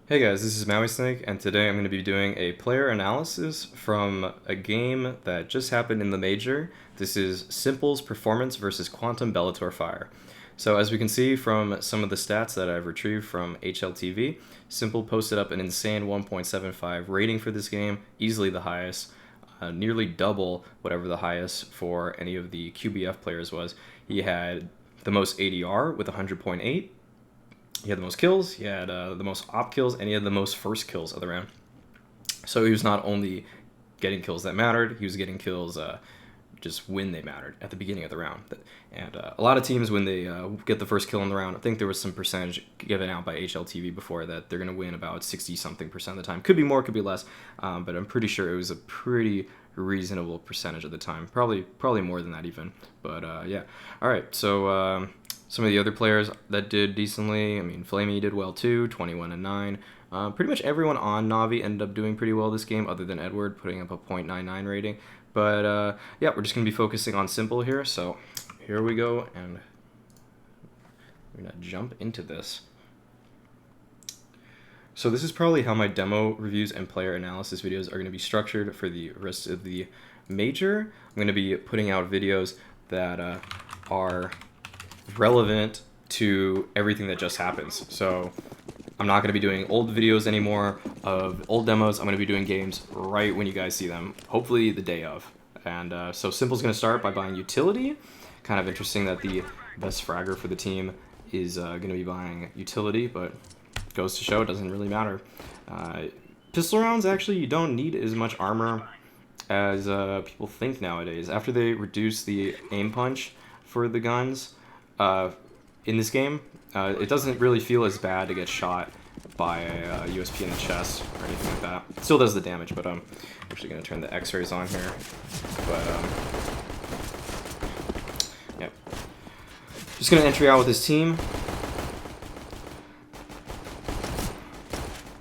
Hey guys, this is Mauisnake, and today I'm going to be doing a player analysis from a game that just happened in the Major. This is s1mple's performance versus Quantum Bellator Fire. So as we can see from some of the stats that I've retrieved from HLTV, s1mple posted up an insane 1.75 rating for this game, easily the highest, nearly double whatever the highest for any of the QBF players was. He had the most ADR with 100.8. He had the most kills, he had the most op kills, and he had the most first kills of the round. So he was not only getting kills that mattered, he was getting kills just when they mattered at the beginning of the round. And a lot of teams, when they get the first kill in the round, I think there was some percentage given out by HLTV before that they're going to win about 60-something% of the time. Could be more, could be less, but I'm pretty sure it was a pretty reasonable percentage of the time. Probably more than that even. But yeah. All right, so some of the other players that did decently, I mean, Flamey did well too, 21 and 9. Pretty much everyone on NaVi ended up doing pretty well this game, other than Edward, putting up a .99 rating. But yeah, we're just going to be focusing on s1mple here, so here we go, and we're going to jump into this. So this is probably how my demo reviews and player analysis videos are going to be structured for the rest of the Major. I'm going to be putting out videos that are relevant to everything that just happens. So I'm not going to be doing old videos anymore of old demos. I'm going to be doing games right when you guys see them, hopefully the day of. And so s1mple's going to start by buying utility. Kind of interesting that the best fragger for the team is going to be buying utility, but goes to show it doesn't really matter. Pistol rounds, actually, you don't need as much armor as people think nowadays. After they reduce the aim punch for the guns, in this game, it doesn't really feel as bad to get shot by a USP in the chest or anything like that. It still does the damage, but I'm actually going to turn the x-rays on here. But yeah, just going to entry out with his team.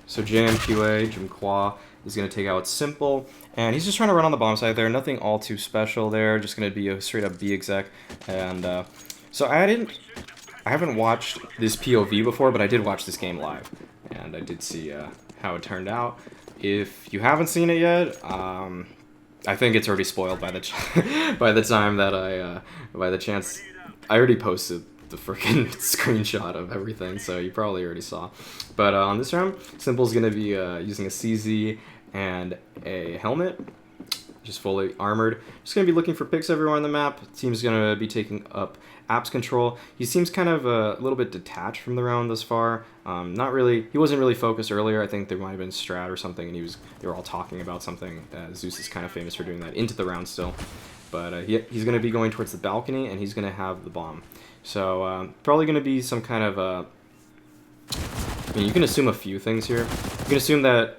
So JMQA, Jim Qua, is going to take out s1mple, and he's just trying to run on the bomb side there. Nothing all too special there, just going to be a straight up B exec. And so I haven't watched this POV before, but I did watch this game live, and I did see how it turned out. If you haven't seen it yet, I think it's already spoiled by the by the time that by the chance I already posted the freaking screenshot of everything, so you probably already saw. But on this round, s1mple's gonna be using a CZ and a helmet, just fully armored. Just gonna be looking for picks everywhere on the map. Team's gonna be taking up apps control. He seems kind of a little bit detached from the round thus far. Not really. He wasn't really focused earlier. I think there might have been strat or something, and they were all talking about something. Zeus is kind of famous for doing that into the round still. But he's gonna be going towards the balcony, and he's gonna have the bomb. So probably gonna be some kind of I mean, you can assume a few things here. You can assume that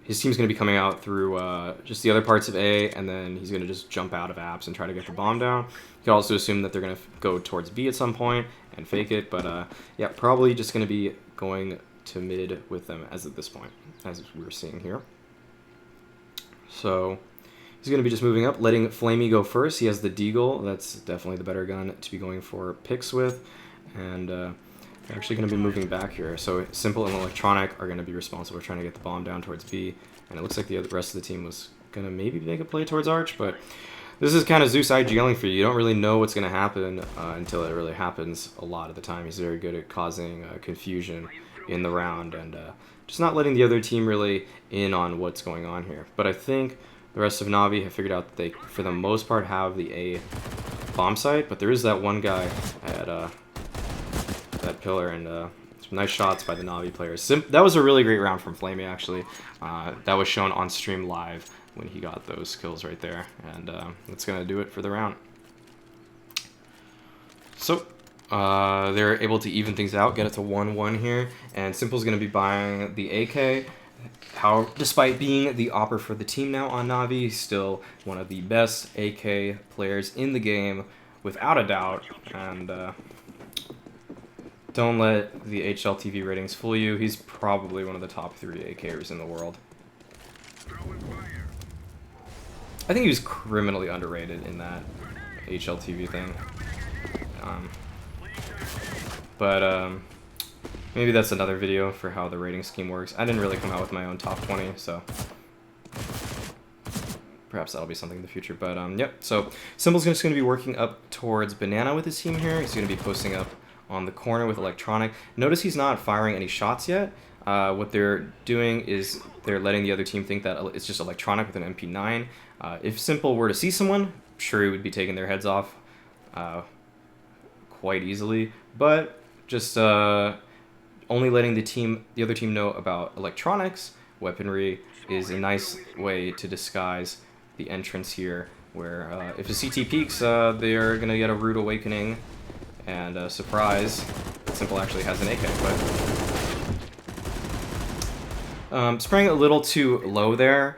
his team's going to be coming out through just the other parts of A, and then he's going to just jump out of apps and try to get the bomb down. You can also assume that they're going to go towards B at some point and fake it, but yeah, probably just going to be going to mid with them as at this point, as we're seeing here. So he's going to be just moving up, letting Flamey go first. He has the Deagle. That's definitely the better gun to be going for picks with, and they're actually going to be moving back here. So s1mple and Electronic are going to be responsible for trying to get the bomb down towards B. And it looks like the rest of the team was going to maybe make a play towards Arch. But this is kind of Zeus IGLing for you. You don't really know what's going to happen until it really happens a lot of the time. He's very good at causing confusion in the round and just not letting the other team really in on what's going on here. But I think the rest of NaVi have figured out that they, for the most part, have the A bomb site. But there is that one guy at that pillar, and some nice shots by the NaVi players. That was a really great round from Flamey, actually. That was shown on stream live when he got those kills right there, and that's gonna do it for the round. So they're able to even things out, get it to 1-1 here, and s1mple's gonna be buying the AK. How, despite being the opper for the team now on NaVi, he's still one of the best AK players in the game, without a doubt, and don't let the HLTV ratings fool you. He's probably one of the top 3 AKers in the world. I think he was criminally underrated in that HLTV thing. Maybe that's another video for how the rating scheme works. I didn't really come out with my own top 20, so perhaps that'll be something in the future. But yep, so s1mple just going to be working up towards Banana with his team here. He's going to be posting up on the corner with Electronic. Notice he's not firing any shots yet. What they're doing is they're letting the other team think that it's just Electronic with an MP9. If s1mple were to see someone, I'm sure he would be taking their heads off quite easily. But just only letting the other team know about electronics, weaponry, is a nice way to disguise the entrance here, where if a CT peeks, they're going to get a rude awakening, and surprise, s1mple actually has an AK, but spraying a little too low there.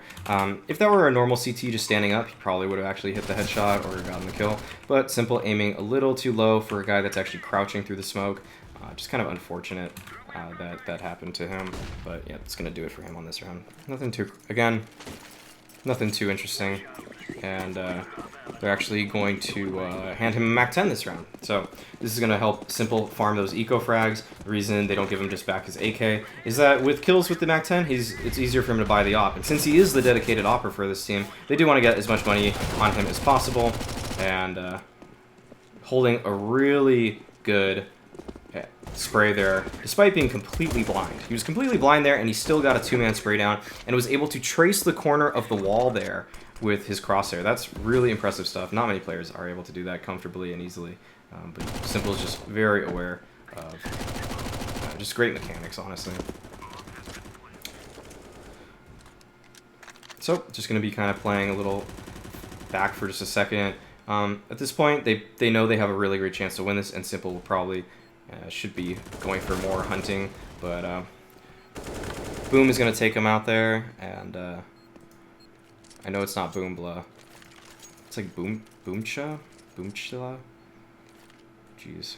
If that were a normal CT just standing up, he probably would have actually hit the headshot or gotten the kill, but s1mple aiming a little too low for a guy that's actually crouching through the smoke. Just kind of unfortunate that happened to him, but yeah, it's going to do it for him on this round. Nothing too interesting, and they're actually going to hand him a MAC-10 this round. So this is going to help s1mple farm those eco frags. The reason they don't give him just back his AK is that with kills with the MAC-10, it's easier for him to buy the op. And since he is the dedicated opper for this team, they do want to get as much money on him as possible, and holding a really good spray there, despite being completely blind. He was completely blind there, and he still got a two-man spray down, and was able to trace the corner of the wall there with his crosshair. That's really impressive stuff. Not many players are able to do that comfortably and easily, but s1mple is just very aware of just great mechanics, honestly. So, just going to be kind of playing a little back for just a second. At this point, they know they have a really great chance to win this, and s1mple will probably should be going for more hunting, but Boom is going to take him out there, and I know it's not Boombla. It's like Boomcha? Boomchila? Jeez.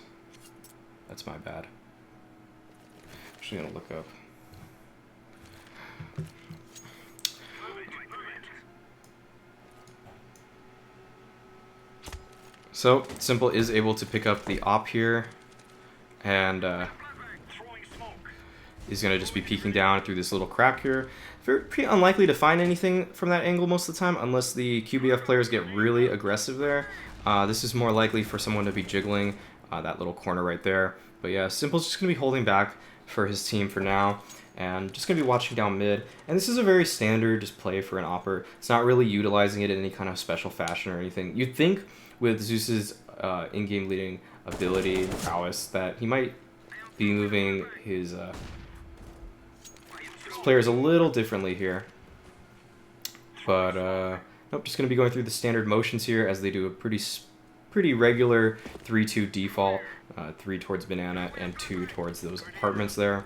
That's my bad. I'm actually going to look up. So, s1mple is able to pick up the op here, and he's going to just be peeking down through this little crack here. Pretty unlikely to find anything from that angle most of the time, unless the QBF players get really aggressive there. This is more likely for someone to be jiggling that little corner right there. But yeah, s1mple's just going to be holding back for his team for now, and just going to be watching down mid. And this is a very standard just play for an opper. It's not really utilizing it in any kind of special fashion or anything. You'd think with Zeus's in-game leading ability, prowess, that he might be moving his players a little differently here. But nope, just going to be going through the standard motions here as they do a pretty regular 3-2 default, 3 towards Banana and 2 towards those apartments there.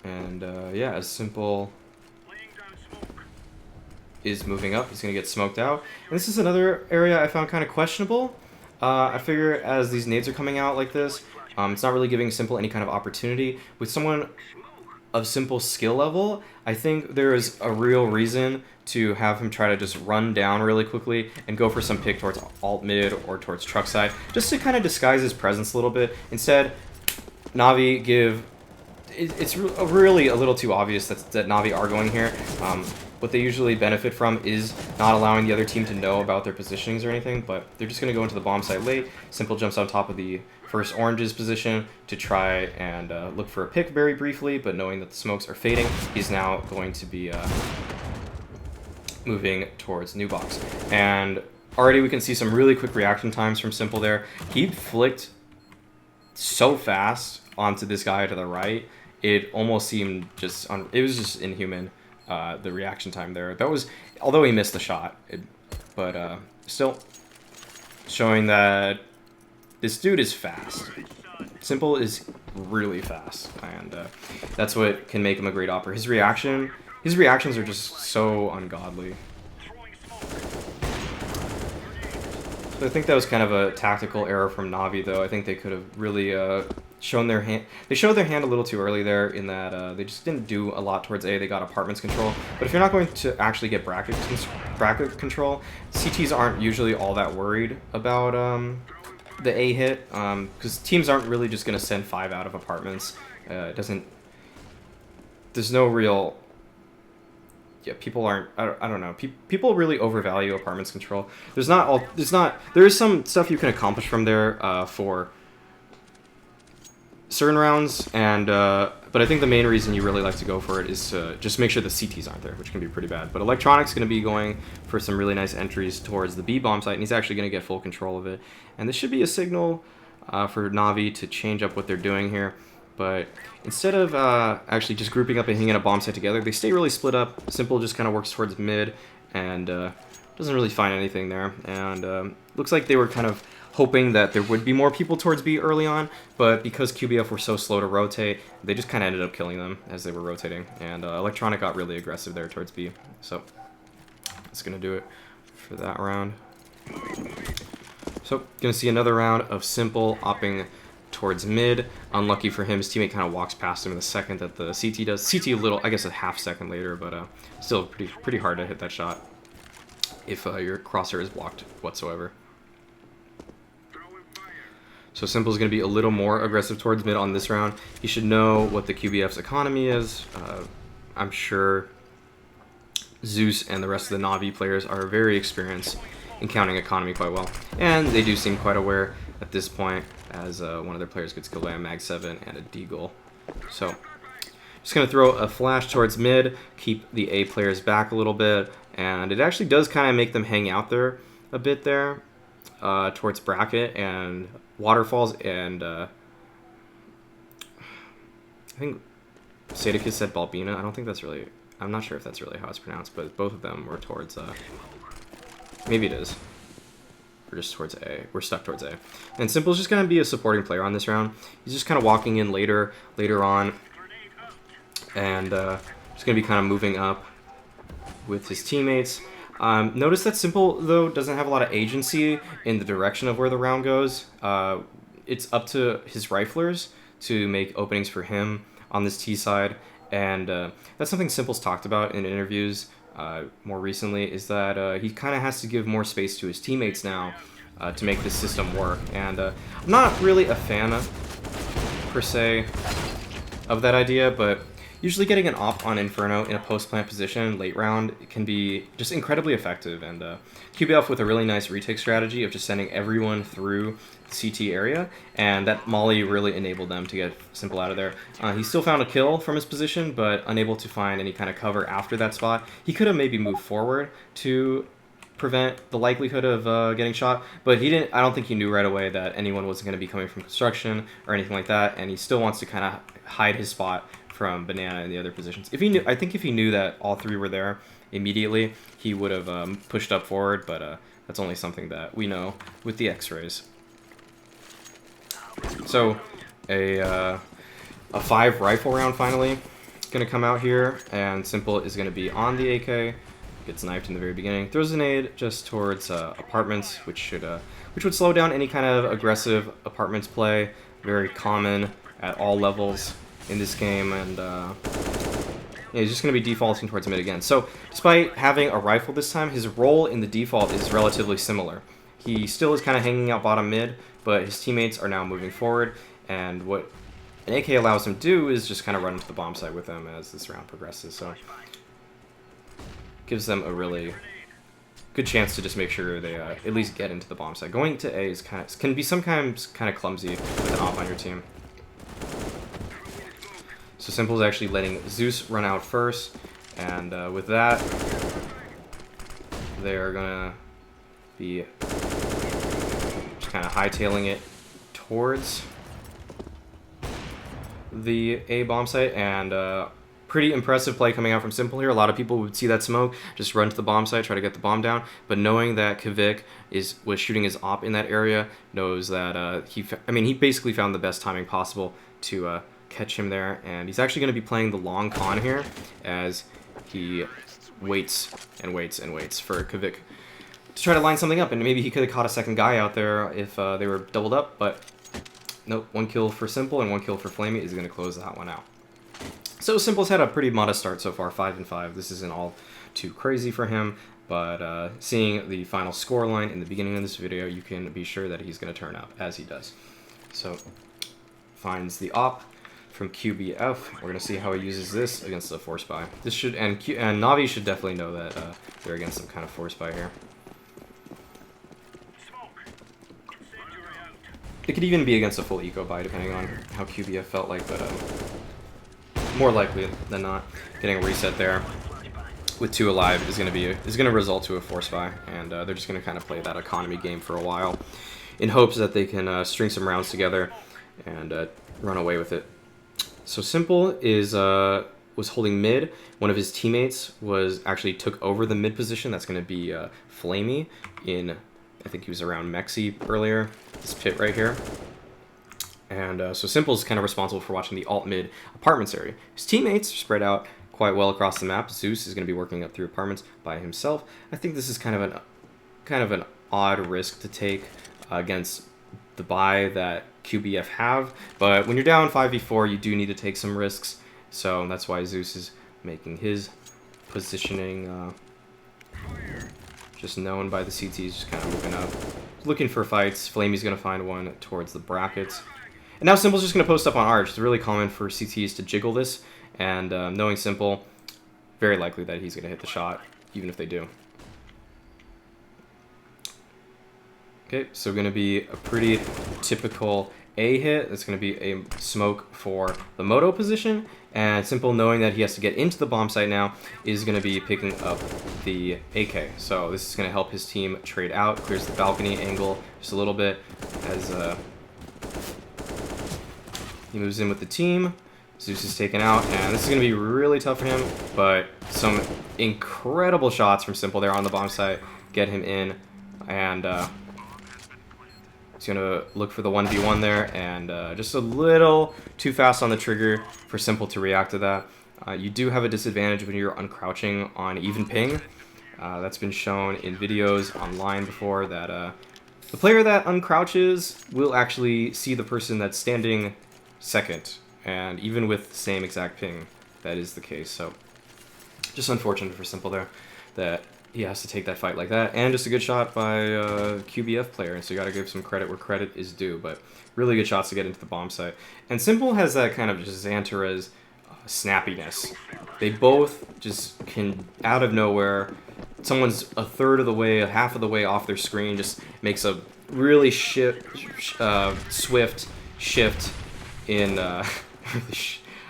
And yeah, as s1mple is moving up, he's going to get smoked out. And this is another area I found kind of questionable. I figure as these nades are coming out like this, it's not really giving s1mple any kind of opportunity. With someone of s1mple's skill level, I think there is a real reason to have him try to just run down really quickly and go for some pick towards alt mid or towards truck side, just to kind of disguise his presence a little bit. Instead, NaVi give... It's really a little too obvious that NaVi are going here. What they usually benefit from is not allowing the other team to know about their positionings or anything, but they're just going to go into the bomb site late. s1mple jumps on top of the first orange's position to try and look for a pick very briefly, but knowing that the smokes are fading, he's now going to be moving towards new box. And already we can see some really quick reaction times from s1mple there. He flicked so fast onto this guy to the right, it almost seemed just it was just inhuman. The reaction time there. That was, although he missed the shot, but still showing that this dude is fast. s1mple is really fast, and that's what can make him a great opper. His reactions are just so ungodly. So I think that was kind of a tactical error from NaVi, though. I think they could have really shown their hand. They showed their hand a little too early there in that they just didn't do a lot towards A. They got apartments control. But if you're not going to actually get bracket control, CTs aren't usually all that worried about the A hit, because teams aren't really just going to send 5 out of apartments. It doesn't... There's no real... Yeah, people aren't... I don't know. People really overvalue apartments control. There's not all... There's not... There is some stuff you can accomplish from there for certain rounds, and but I think the main reason you really like to go for it is to just make sure the CTs aren't there, which can be pretty bad. But Electronic's going to be going for some really nice entries towards the B bomb site, and he's actually going to get full control of it. And this should be a signal for NaVi to change up what they're doing here. But instead of actually just grouping up and hanging a bomb site together, they stay really split up. s1mple just kind of works towards mid and doesn't really find anything there. And looks like they were kind of hoping that there would be more people towards B early on, but because QBF were so slow to rotate, they just kind of ended up killing them as they were rotating. And Electronic got really aggressive there towards B. So that's going to do it for that round. So going to see another round of s1mple opping towards mid. Unlucky for him, his teammate kind of walks past him in the second that the CT does. CT a little, I guess a half second later, but still pretty hard to hit that shot if your crosshair is blocked whatsoever. So s1mple is going to be a little more aggressive towards mid on this round. He should know what the QBF's economy is. I'm sure Zeus and the rest of the NaVi players are very experienced in counting economy quite well. And they do seem quite aware at this point as one of their players gets killed by a Mag 7 and a Deagle. So just going to throw a flash towards mid, keep the A players back a little bit, and it actually does kind of make them hang out there a bit there towards bracket and waterfalls, and I think Sadakis said Balbina. I don't think that's really, I'm not sure if that's really how it's pronounced, but both of them were towards, maybe it is. We're just towards A. We're stuck towards A. And s1mple's just going to be a supporting player on this round. He's just kind of walking in later on, and just going to be kind of moving up with his teammates. Notice that s1mple, though, doesn't have a lot of agency in the direction of where the round goes. It's up to his riflers to make openings for him on this T side, and that's something s1mple's talked about in interviews more recently, is that he kind of has to give more space to his teammates now to make this system work. And I'm not really a fan, per se, of that idea, but usually getting an op on Inferno in a post-plant position late round can be just incredibly effective, and QBF with a really nice retake strategy of just sending everyone through the CT area, and that molly really enabled them to get s1mple out of there. He still found a kill from his position, but unable to find any kind of cover after that spot. He could have maybe moved forward to prevent the likelihood of getting shot, but he didn't. I don't think he knew right away that anyone wasn't going to be coming from construction or anything like that, and he still wants to kind of hide his spot from Banana and the other positions. If he knew, I think if he knew that all three were there immediately, he would have pushed up forward, but that's only something that we know with the X-rays. So a 5 rifle round finally gonna come out here, and s1mple is gonna be on the AK. Gets knifed in the very beginning. Throws a nade just towards apartments, which would slow down any kind of aggressive apartments play. Very common at all levels in this game, and yeah, he's just going to be defaulting towards mid again. So despite having a rifle this time, his role in the default is relatively similar. He still is kind of hanging out bottom mid, but his teammates are now moving forward, and what an AK allows him to do is just kind of run into the bomb site with them as this round progresses. So gives them a really good chance to just make sure they at least get into the bomb site. Going to A is can be sometimes kind of clumsy with an op on your team. So s1mple is actually letting Zeus run out first, and with that, they're gonna be just kind of hightailing it towards the A bomb site, and pretty impressive play coming out from s1mple here. A lot of people would see that smoke, just run to the bomb site, try to get the bomb down, but knowing that Kvik was shooting his op in that area, knows that he basically found the best timing possible to catch him there, and he's actually going to be playing the long con here as he waits and waits and waits for Kvik to try to line something up, and maybe he could have caught a second guy out there if they were doubled up, but nope, 1 kill for s1mple and 1 kill for Flamey is going to close that one out. So s1mple's had a pretty modest start so far, 5-5. This isn't all too crazy for him, but seeing the final score line in the beginning of this video, you can be sure that he's going to turn up, as he does. So, finds the op from QBF. We're going to see how he uses this against the force buy. This should, and NaVi should definitely know that they're against some kind of force buy here. It could even be against a full eco buy, depending on how QBF felt like, but more likely than not, getting a reset there with 2 alive is going to result to a force buy, and they're just going to kind of play that economy game for a while, in hopes that they can string some rounds together and run away with it. So s1mple is was holding mid. One of his teammates actually took over the mid position. That's going to be Flamey in, I think he was around Mexi earlier, this pit right here. And so s1mple is kind of responsible for watching the alt-mid apartments area. His teammates are spread out quite well across the map. Zeus is going to be working up through apartments by himself. I think this is kind of an odd risk to take against the buy that QBF have, but when you're down 5v4, you do need to take some risks. So that's why Zeus is making his positioning just known by the CTs, just kind of moving up, looking for fights. Flamey's going to find one towards the brackets. And now s1mple's just going to post up on Arch. It's really common for CTs to jiggle this, and knowing s1mple, very likely that he's going to hit the shot, even if they do. Okay, so going to be a pretty typical A hit. That's going to be a smoke for the moto position, and s1mple, knowing that he has to get into the bomb site now, is going to be picking up the AK. So this is going to help his team trade out. Clears the balcony angle just a little bit as he moves in with the team. Zeus is taken out, and this is going to be really tough for him, but some incredible shots from s1mple there on the bomb site get him in, and he's going to look for the 1v1 there, and just a little too fast on the trigger for s1mple to react to that. You do have a disadvantage when you're uncrouching on even ping. That's been shown in videos online before, that the player that uncrouches will actually see the person that's standing second, and even with the same exact ping, that is the case. So just unfortunate for s1mple there that he has to take that fight like that, and just a good shot by QBF player, so you got to give some credit where credit is due, but really good shots to get into the bomb site. And s1mple has that kind of just Xantarez snappiness. They both just can, out of nowhere, someone's a third of the way, a half of the way off their screen, just makes a really swift shift in,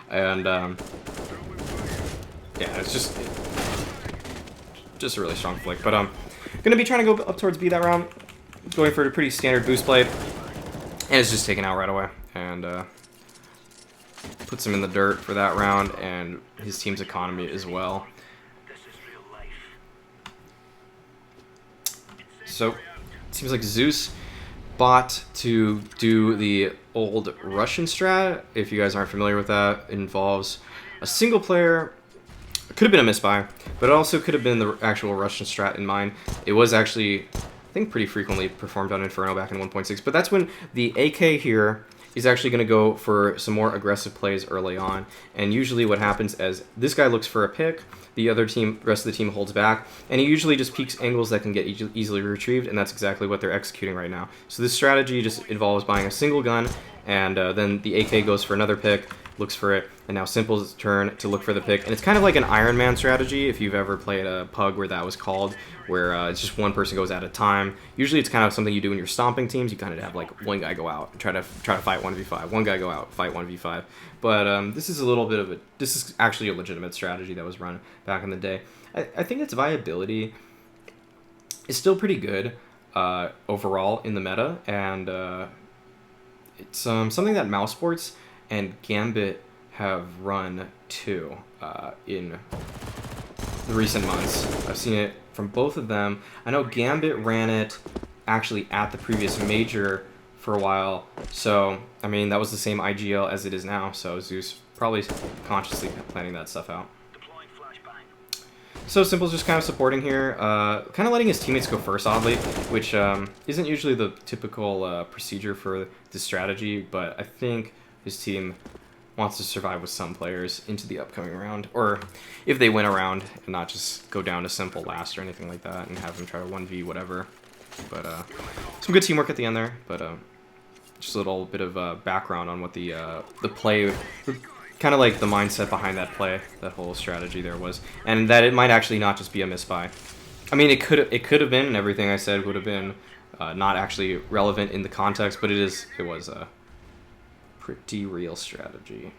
and yeah, it's just a really strong flick. But gonna be trying to go up towards B that round, going for a pretty standard boost play, and it's just taken out right away, and puts him in the dirt for that round, and his team's economy as well. So it seems like Zeus bought to do the old Russian strat. If you guys aren't familiar with that, it involves a single player. It could have been a misbuy, but it also could have been the actual Russian strat in mind. It was actually, I think, pretty frequently performed on Inferno back in 1.6, but that's when the AK here is actually going to go for some more aggressive plays early on, and usually what happens is this guy looks for a pick, the rest of the team holds back, and he usually just peeks angles that can get easily retrieved, and that's exactly what they're executing right now. So this strategy just involves buying a single gun, and then the AK goes for another pick, looks for it, and now s1mple's turn to look for the pick. And it's kind of like an Iron Man strategy, if you've ever played a pug where that was called, where it's just one person goes at a time. Usually it's kind of something you do in your stomping teams. You kind of have like one guy go out and try to fight 1v5, one guy go out, fight 1v5. But this is a little bit of this is actually a legitimate strategy that was run back in the day. I think its viability is still pretty good overall in the meta, and it's something that Mausports and Gambit have run too in the recent months. I've seen it from both of them. I know Gambit ran it actually at the previous major for a while, so I mean that was the same IGL as it is now, so Zeus probably consciously planning that stuff out. So s1mple's just kind of supporting here, kind of letting his teammates go first, oddly, which isn't usually the typical procedure for this strategy, but I think his team wants to survive with some players into the upcoming round, or if they win a round and not just go down to simple last or anything like that and have them try to 1v whatever. But some good teamwork at the end there, but just a little bit of background on what the play, kind of like the mindset behind that play, that whole strategy there was, and that it might actually not just be a misbuy. I mean, it could have been, and everything I said would have been not actually relevant in the context, but it was a pretty real strategy.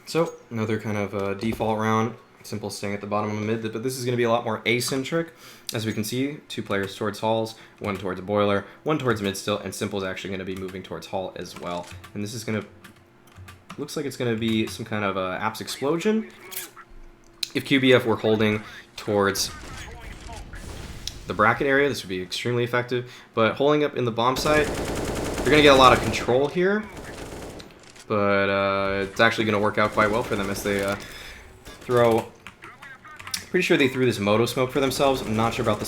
So, another kind of default round. s1mple staying at the bottom of the mid, but this is going to be a lot more asymmetric. As we can see, 2 players towards halls, 1 towards boiler, 1 towards mid still, and s1mple is actually going to be moving towards hall as well. And this is going to... looks like it's going to be some kind of apps explosion. If QBF were holding towards the bracket area, this would be extremely effective. But holding up in the bomb site, they're going to get a lot of control here. But it's actually going to work out quite well for them as they throw... Pretty sure they threw this moto smoke for themselves. I'm not sure about the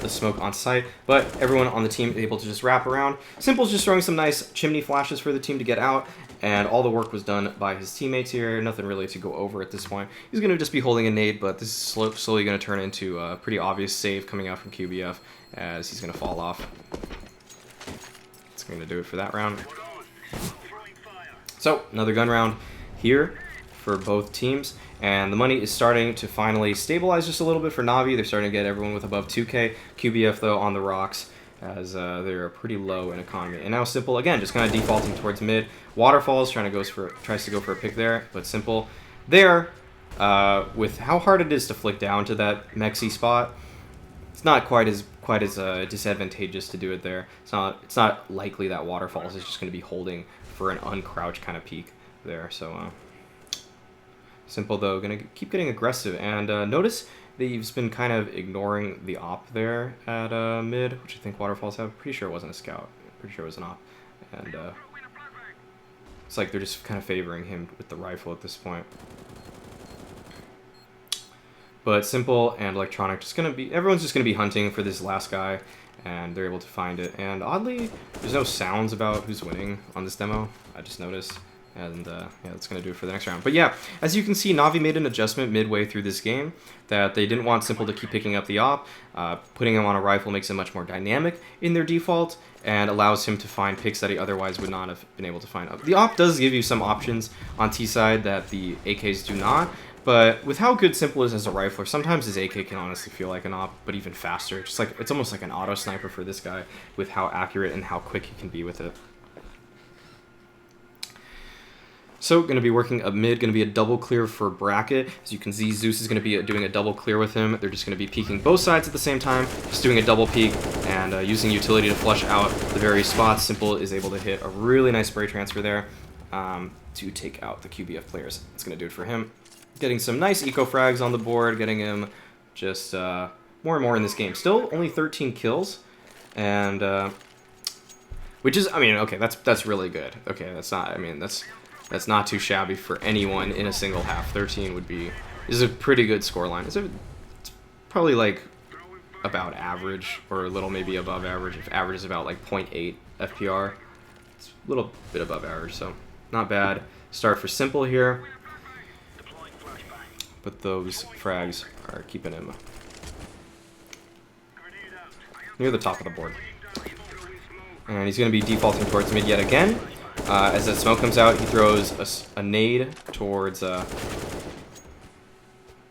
smoke on site, but everyone on the team is able to just wrap around. s1mple's just throwing some nice chimney flashes for the team to get out, and all the work was done by his teammates here. Nothing really to go over at this point. He's going to just be holding a nade, but this is slowly going to turn into a pretty obvious save coming out from QBF as he's going to fall off. That's going to do it for that round. So, another gun round here for both teams, and the money is starting to finally stabilize just a little bit for NaVi. They're starting to get everyone with above 2k. QBF, though, on the rocks, as they're pretry low in economy. And now s1mple, again, just kind of defaulting towards mid. Waterfalls tries to go for a pick there, but s1mple there, with how hard it is to flick down to that Mexi spot, it's not quite as disadvantageous to do it there. It's not likely that Waterfalls is just going to be holding for an uncrouch kind of peek there. So s1mple, though, going to keep getting aggressive, and notice that he's been kind of ignoring the op there at mid, which I think Waterfalls have. Pretty sure it wasn't a scout. Pretty sure it was an op, and it's like they're just kind of favoring him with the rifle at this point. But s1mple and Electronic everyone's just gonna be hunting for this last guy, and they're able to find it. And oddly, there's no sounds about who's winning on this demo. I just noticed. And yeah, that's going to do it for the next round. But yeah, as you can see, NaVi made an adjustment midway through this game that they didn't want s1mple to keep picking up the op. Putting him on a rifle makes him much more dynamic in their default and allows him to find picks that he otherwise would not have been able to find. The op does give you some options on T side that the AKs do not, but with how good s1mple is as a rifler, sometimes his AK can honestly feel like an op, but even faster. Just like it's almost like an auto sniper for this guy with how accurate and how quick he can be with it. So, going to be working up mid, going to be a double clear for bracket. As you can see, Zeus is going to be doing a double clear with him. They're just going to be peeking both sides at the same time, just doing a double peek and using utility to flush out the various spots. s1mple is able to hit a really nice spray transfer there to take out the QBF players. That's going to do it for him. Getting some nice eco frags on the board, getting him just more and more in this game. Still only 13 kills, and which is, I mean, okay, that's really good. Okay, that's not, I mean, that's not too shabby for anyone in a single half. 13 is a pretty good scoreline. It's probably like about average or a little maybe above average. If average is about like 0.8 FPR, it's a little bit above average, so not bad. Start for s1mple here, but those frags are keeping him near the top of the board. And he's going to be defaulting towards mid yet again. As that smoke comes out, he throws a nade towards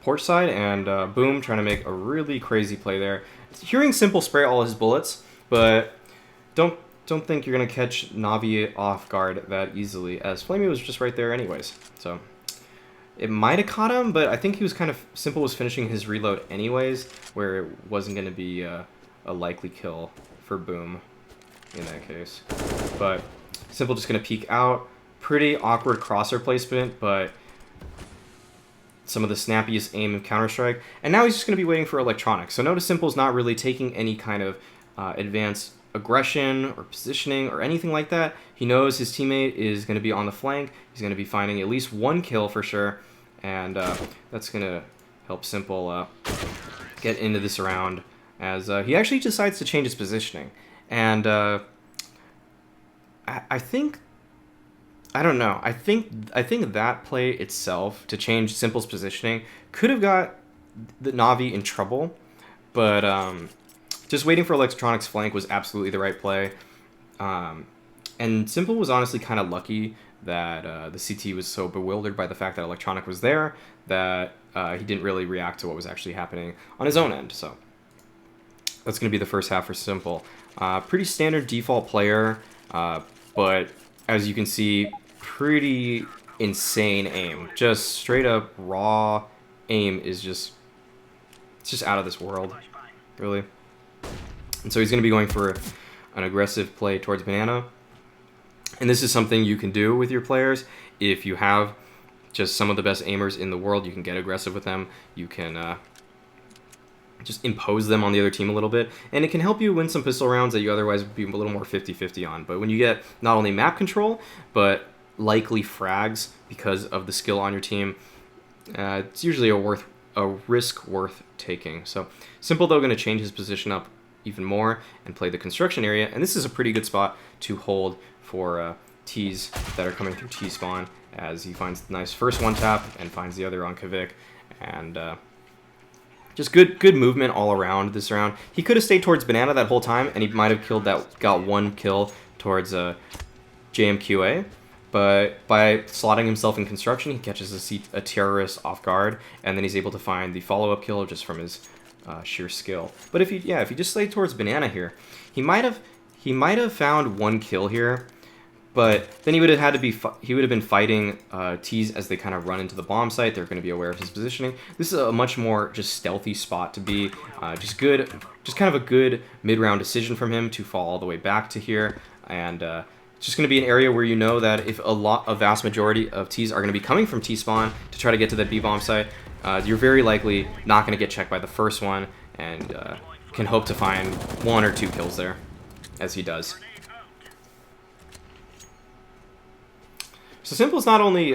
porch side, and boom, trying to make a really crazy play there. Hearing s1mple spray all his bullets, but don't think you're gonna catch NaVi off guard that easily, as Flamey was just right there anyways. So it might have caught him, but I think he was s1mple was finishing his reload anyways, where it wasn't gonna be a likely kill for boom in that case. But s1mple just going to peek out. Pretty awkward crosshair placement, but some of the snappiest aim of Counter-Strike. And now he's just going to be waiting for Electronic. So notice s1mple's not really taking any kind of advanced aggression or positioning or anything like that. He knows his teammate is going to be on the flank. He's going to be finding at least one kill for sure. And that's going to help s1mple get into this round as he actually decides to change his positioning. And I think, I don't know, I think that play itself, to change s1mple's positioning, could have got the NaVi in trouble, but just waiting for Electronic's flank was absolutely the right play. And s1mple was honestly kind of lucky that the CT was so bewildered by the fact that Electronic was there that he didn't really react to what was actually happening on his own end. So that's going to be the first half for s1mple. Pretty standard default player, but as you can see, pretty insane aim. Just straight up raw aim is just, it's just out of this world, really. And so he's going to be going for an aggressive play towards banana. And this is something you can do with your players. If you have just some of the best aimers in the world, you can get aggressive with them. You can just impose them on the other team a little bit. And it can help you win some pistol rounds that you otherwise would be a little more 50-50 on. But when you get not only map control, but likely frags because of the skill on your team, it's usually a risk worth taking. So s1mple, though, going to change his position up even more and play the construction area. And this is a pretty good spot to hold for T's that are coming through T-spawn, as he finds the nice first one tap and finds the other on Kvik. And just good movement all around this round. He could have stayed towards banana that whole time, and he might have got one kill towards JMQA. But by slotting himself in construction, he catches a terrorist off guard, and then he's able to find the follow-up kill just from his sheer skill. But if you just stayed towards banana here, he might have found one kill here, but then he would have been fighting T's as they kind of run into the bomb site. They're going to be aware of his positioning. This is a much more just stealthy spot to be. Just kind of a good mid-round decision from him to fall all the way back to here, and it's just going to be an area where you know that if a vast majority of T's are going to be coming from T-spawn to try to get to the B-bomb site, you're very likely not going to get checked by the first one, and can hope to find 1 or 2 kills there, as he does. So s1mple is not only,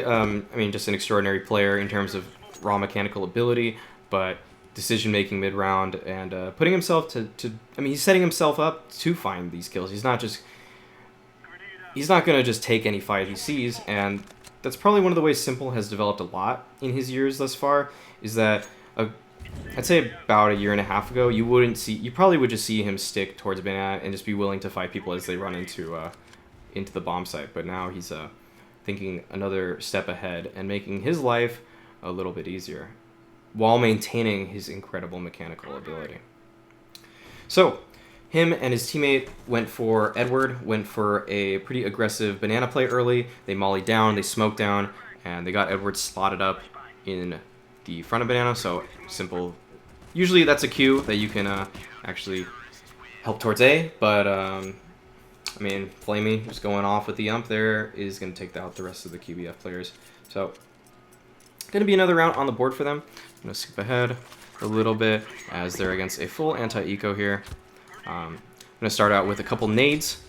just an extraordinary player in terms of raw mechanical ability, but decision-making mid-round, and putting himself he's setting himself up to find these kills. He's not going to just take any fight he sees, and that's probably one of the ways s1mple has developed a lot in his years thus far, is that I'd say about a year and a half ago, you probably would just see him stick towards banana and just be willing to fight people as they run into the bomb site. But now he's thinking another step ahead and making his life a little bit easier while maintaining his incredible mechanical ability. So him and his teammate went for a pretty aggressive banana play early. They mollied down, they smoked down, and they got Edward slotted up in the front of banana. So s1mple, usually that's a cue that you can actually help towards A, but Flamey just going off with the ump there is going to take out the rest of the QBF players. So going to be another round on the board for them. I'm going to skip ahead a little bit as they're against a full anti-eco here. I'm going to start out with a couple nades,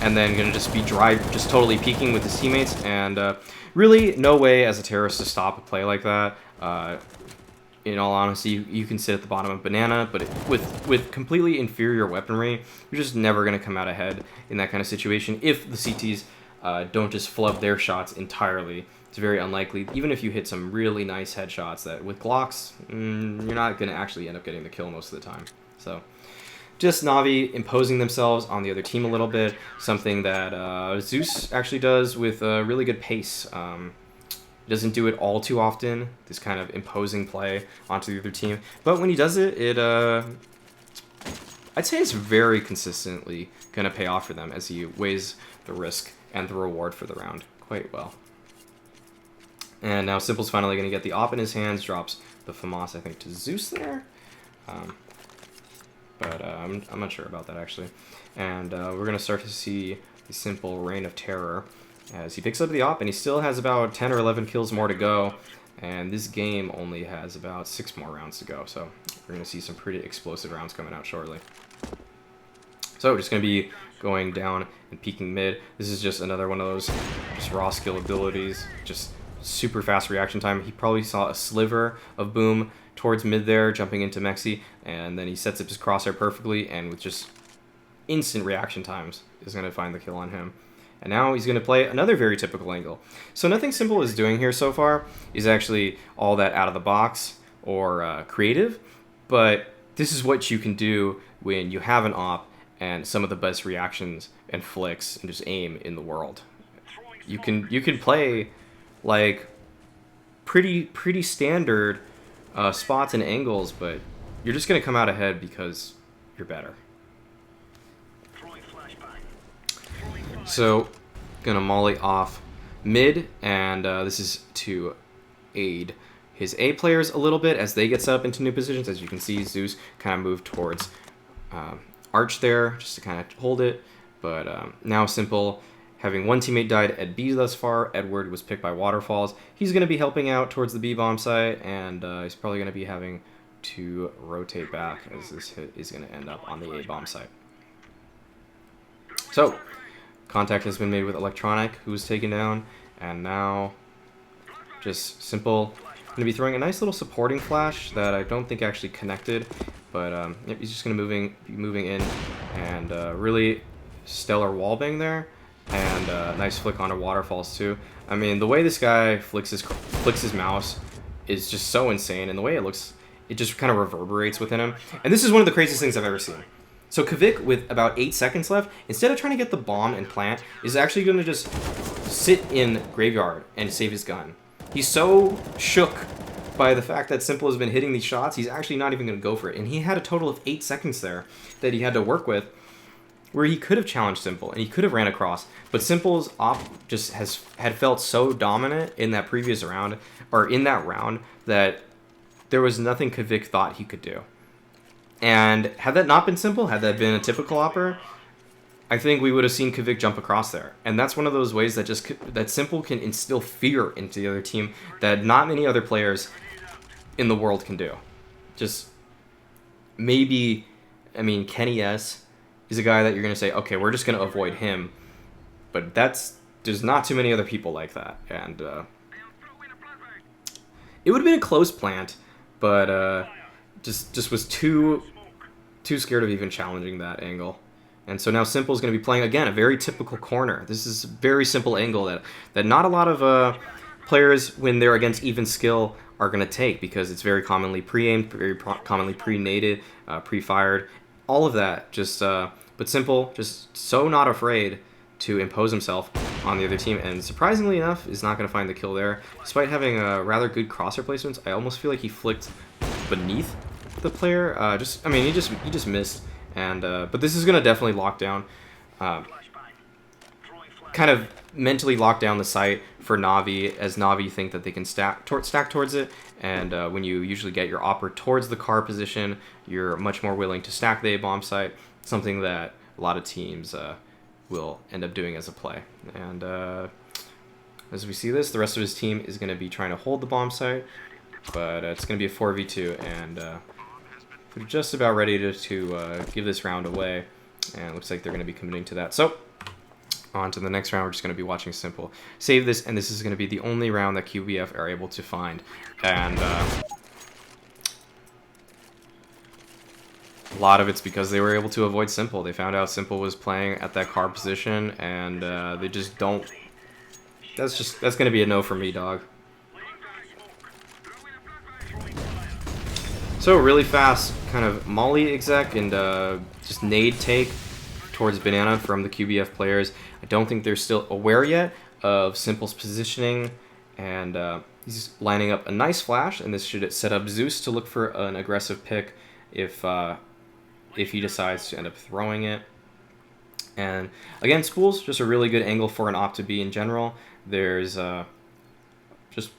and then going to just be just totally peeking with his teammates, and really no way as a terrorist to stop a play like that. In all honesty, you can sit at the bottom of banana, but with completely inferior weaponry, you're just never going to come out ahead in that kind of situation if the CTs don't just flub their shots entirely. It's very unlikely, even if you hit some really nice headshots, that with Glocks, you're not going to actually end up getting the kill most of the time. So just NaVi imposing themselves on the other team a little bit, something that Zeus actually does with a really good pace. Doesn't do it all too often, this kind of imposing play onto the other team, but when he does it, I'd say it's very consistently going to pay off for them, as he weighs the risk and the reward for the round quite well. And now s1mple's finally going to get the op in his hands, drops the FAMAS, I think, to Zeus there. But I'm not sure about that, actually. And we're going to start to see the s1mple reign of terror as he picks up the op, and he still has about 10 or 11 kills more to go. And this game only has about 6 more rounds to go, so we're going to see some pretty explosive rounds coming out shortly. So we're just going to be going down and peeking mid. This is just another one of those just raw skill abilities, just super fast reaction time. He probably saw a sliver of boom, towards mid there, jumping into Mexi, and then he sets up his crosshair perfectly, and with just instant reaction times is going to find the kill on him. And now he's going to play another very typical angle. So nothing s1mple is doing here so far is actually all that out of the box or creative, but this is what you can do when you have an op and some of the best reactions and flicks and just aim in the world. You can play like pretty standard spots and angles, but you're just going to come out ahead because you're better. So, gonna molly off mid, and this is to aid his A players a little bit as they get set up into new positions. As you can see, Zeus kind of moved towards Arch there, just to kind of hold it. But now s1mple, having one teammate died at B thus far, Edward was picked by Waterfalls. He's gonna be helping out towards the B bomb site, and he's probably gonna be having to rotate back as this hit is gonna end up on the A bomb site. So, contact has been made with Electronic, who was taken down, and now just s1mple going to be throwing a nice little supporting flash that I don't think actually connected, but yep, he's just going to be moving in, and really stellar wallbang there, and nice flick onto Waterfalls too. I mean, the way this guy flicks his mouse is just so insane, and the way it looks, it just kind of reverberates within him, and this is one of the craziest things I've ever seen. So Kvik, with about 8 seconds left, instead of trying to get the bomb and plant, is actually going to just sit in Graveyard and save his gun. He's so shook by the fact that s1mple has been hitting these shots, he's actually not even going to go for it. And he had a total of 8 seconds there that he had to work with, where he could have challenged s1mple, and he could have ran across. But s1mple's op just had felt so dominant in that previous round, or in that round, that there was nothing Kvik thought he could do. And had that not been s1mple, had that been a typical opper, I think we would have seen Kvik jump across there. And that's one of those ways that that s1mple can instill fear into the other team that not many other players in the world can do. Just maybe, I mean, Kenny S is a guy that you're going to say, okay, we're just going to avoid him. But there's not too many other people like that. And it would have been a close plant, but just was too scared of even challenging that angle. And so now s1mple is going to be playing, again, a very typical corner. This is a very simple angle that not a lot of players, when they're against even skill, are going to take, because it's very commonly pre-aimed, very commonly pre-naded, pre-fired, all of that. Just but s1mple, just so not afraid to impose himself on the other team, and surprisingly enough, is not going to find the kill there. Despite having rather good crosshair placements, I almost feel like he flicked beneath the player. I mean, he just missed, and but this is going to definitely lock down, kind of mentally lock down the site for NaVi, as NaVi think that they can stack towards it, and when you usually get your opper towards the car position, you're much more willing to stack the A-bomb site, something that a lot of teams will end up doing as a play. And as we see this, the rest of his team is going to be trying to hold the bomb site, but it's going to be a 4v2, and we're just about ready to give this round away, and it looks like they're going to be committing to that. So, on to the next round. We're just going to be watching s1mple save this, and this is going to be the only round that QBF are able to find. And a lot of it's because they were able to avoid s1mple. They found out s1mple was playing at that car position, and they just don't. That's going to be a no for me, dog. So really fast kind of molly exec and just nade take towards banana from the QBF players. I don't think they're still aware yet of s1mple's positioning, and he's lining up a nice flash, and this should set up Zeus to look for an aggressive pick if he decides to end up throwing it. And again, Spool's just a really good angle for an op to be in general. There's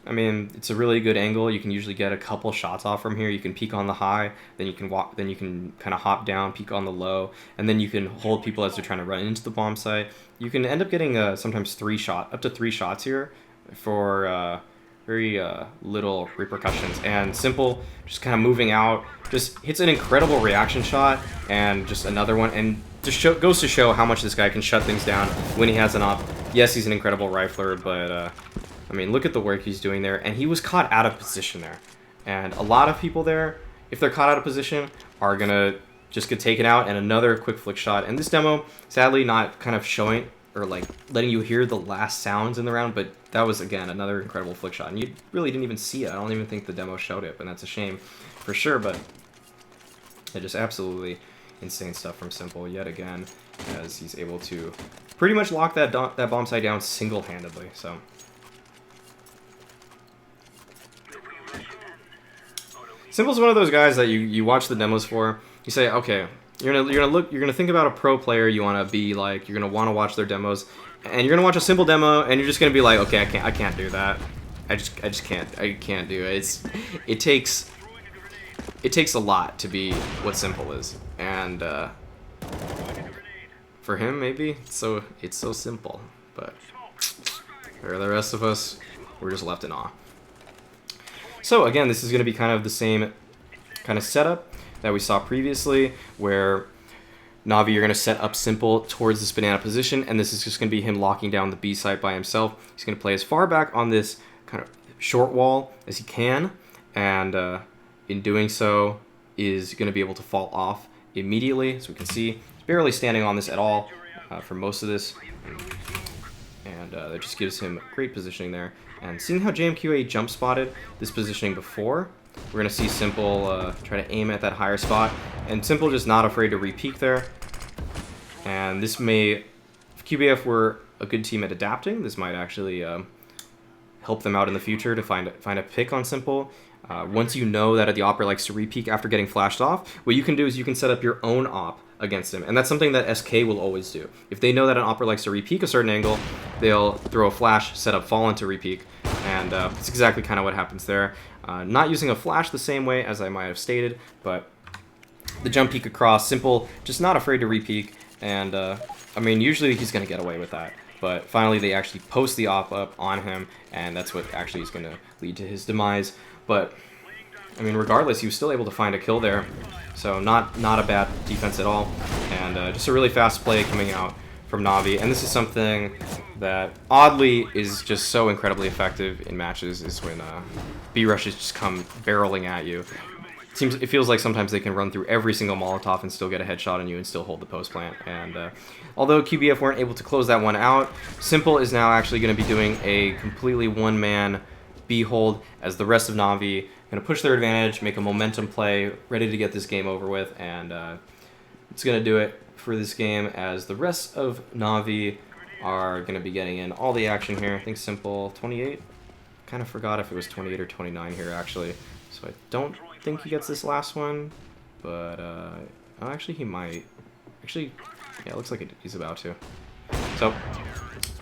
I mean, it's a really good angle. You can usually get a couple shots off from here. You can peek on the high, then you can walk, then you can kind of hop down, peek on the low, and then you can hold people as they're trying to run into the bomb site. You can end up getting sometimes up to three shots here for very little repercussions. And s1mple just kind of moving out, just hits an incredible reaction shot, and just another one, and just goes to show how much this guy can shut things down when he has an op. Yes, he's an incredible rifler, but I mean, look at the work he's doing there, and he was caught out of position there. And a lot of people there, if they're caught out of position, are going to just get taken out, and another quick flick shot. And this demo, sadly, not kind of showing or like letting you hear the last sounds in the round, but that was, again, another incredible flick shot. And you really didn't even see it. I don't even think the demo showed it, and that's a shame for sure, but yeah, just absolutely insane stuff from s1mple yet again, as he's able to pretty much lock that bomb site down single-handedly. So s1mple's one of those guys that you watch the demos for. You say, okay, you're gonna think about a pro player you want to be like. You're gonna want to watch their demos, and you're gonna watch a s1mple demo, and you're just gonna be like, okay, I can't do that. I just can't do it. It takes a lot to be what s1mple is, and for him maybe it's so simple, but for the rest of us, we're just left in awe. So again, this is going to be kind of the same kind of setup that we saw previously, where NaVi, you're going to set up s1mple towards this banana position, and this is just going to be him locking down the B site by himself. He's going to play as far back on this kind of short wall as he can, and in doing so is going to be able to fall off immediately. As we can see, he's barely standing on this at all for most of this, and that just gives him great positioning there. And seeing how JMQA jump spotted this positioning before, we're going to see s1mple try to aim at that higher spot, and s1mple just not afraid to re-peek there. And this may, if QBF were a good team at adapting, this might actually help them out in the future to find a pick on s1mple. Once you know that the opper likes to re-peek after getting flashed off, what you can do is you can set up your own op against him, and that's something that SK will always do. If they know that an opper likes to re-peek a certain angle, they'll throw a flash, set up Fallen to re-peek, and that's exactly kind of what happens there. Not using a flash the same way as I might have stated, but the jump peek across, s1mple just not afraid to re-peek, and I mean, usually he's going to get away with that. But finally, they actually post the op up on him, and that's what actually is going to lead to his demise. But I mean, regardless, he was still able to find a kill there, so not a bad defense at all, and just a really fast play coming out from NaVi. And this is something that oddly is just so incredibly effective in matches, is when B rushes just come barreling at you. It feels like sometimes they can run through every single Molotov and still get a headshot on you and still hold the post plant. And although QBF weren't able to close that one out, s1mple is now actually going to be doing a completely one-man B hold, as the rest of NaVi going to push their advantage, make a momentum play, ready to get this game over with. And it's going to do it for this game, as the rest of NaVi are going to be getting in all the action here. I think s1mple 28. Kind of forgot if it was 28 or 29 here, actually. So I don't think he gets this last one, but actually he might. Actually, yeah, it looks like he's about to. So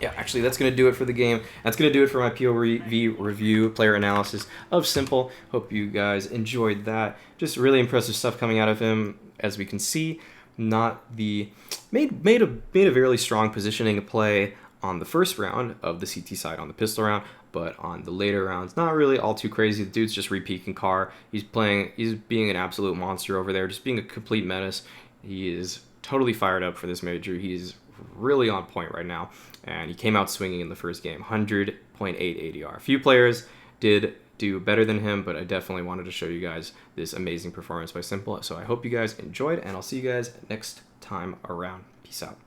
yeah, actually that's going to do it for the game. That's going to do it for my POV review, player analysis of s1mple. Hope you guys enjoyed that. Just really impressive stuff coming out of him, as we can see. Not the made a very strong positioning play on the first round of the CT side on the pistol round, but on the later rounds, not really all too crazy. The dude's just re-peeking car. He's being an absolute monster over there, just being a complete menace. He is totally fired up for this major. He's really on point right now, and he came out swinging in the first game. 100.8 ADR. A few players did do better than him, but I definitely wanted to show you guys this amazing performance by s1mple. So I hope you guys enjoyed, and I'll see you guys next time around. Peace out.